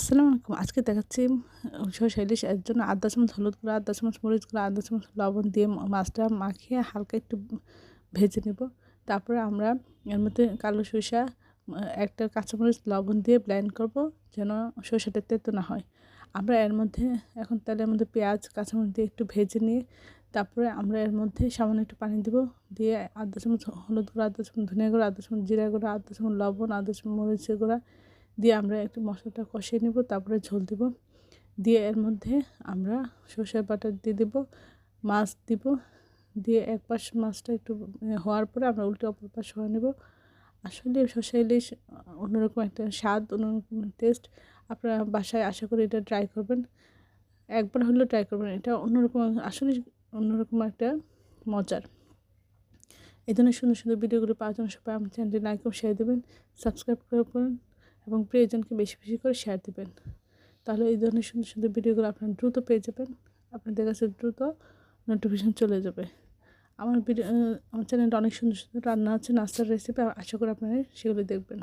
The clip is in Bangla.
আসসালামু আলাইকুম। আজকে দেখাচ্ছি সরিষা ইলিশ এর জন্য আধা চামচ হলুদ গুঁড়া, আধা চামচ মরিচ গুঁড়া, আধা চামচ লবণ দিয়ে মাছটা মাখিয়ে হালকা একটু ভেজে নেব। তারপরে আমরা এর মধ্যে কালো সরিষা, একটা কাঁচামরিচ লবণ দিয়ে ব্লেন্ড করব যেন সরিষাটা তেতো না হয়। আমরা এর মধ্যে এখন তেলের মধ্যে পেঁয়াজ, কাঁচামরিচ দিয়ে একটু ভেজে নিয়ে তারপরে আমরা এর মধ্যে সামান্য একটু পানি দেব। দিয়ে আধা চামচ হলুদ গুঁড়া, আধা চামচ ধনিয়া গুঁড়া, আধা চামচ জিরা গুঁড়া, আধা চামচ লবণ, আধা চামচ মরিচের গুঁড়া দিয়ে আমরা একটু মশলাটা কষিয়ে নেব। তারপরে ঝোল দেব। দিয়ে এর মধ্যে আমরা সরষের বাটা দিয়ে দেব, মাছ দিব। দিয়ে এক পাশ মাছটা একটু হওয়ার পরে আমরা উল্টে অপর পাশ হয়ে নেব। আসলে সরষে ইলিশ অন্যরকম একটা স্বাদ, অন্যরকম টেস্ট। আপনারা বাসায় আশা করি এটা ট্রাই করবেন, একবার হলেও ট্রাই করবেন। এটা অন্যরকম, আসলে অন্যরকম একটা মজার। এই ধরনের সুন্দর সুন্দর ভিডিওগুলো পাওয়ার জন্য সবাই আমার চ্যানেলটি লাইক এবং শেয়ার দেবেন, সাবস্ক্রাইব করবেন এবং প্রিয়জনকে বেশি বেশি করে শেয়ার দেবেন। তাহলে এই ধরনের সুন্দর সুন্দর ভিডিওগুলো আপনারা দ্রুত পেয়ে যাবেন, আপনাদের কাছে দ্রুত নোটিফিকেশন চলে যাবে। আমার চ্যানেলটা অনেক সুন্দর সুন্দর রান্না আছে, নাস্তার রেসিপি, আশা করি আপনারা সেগুলো দেখবেন।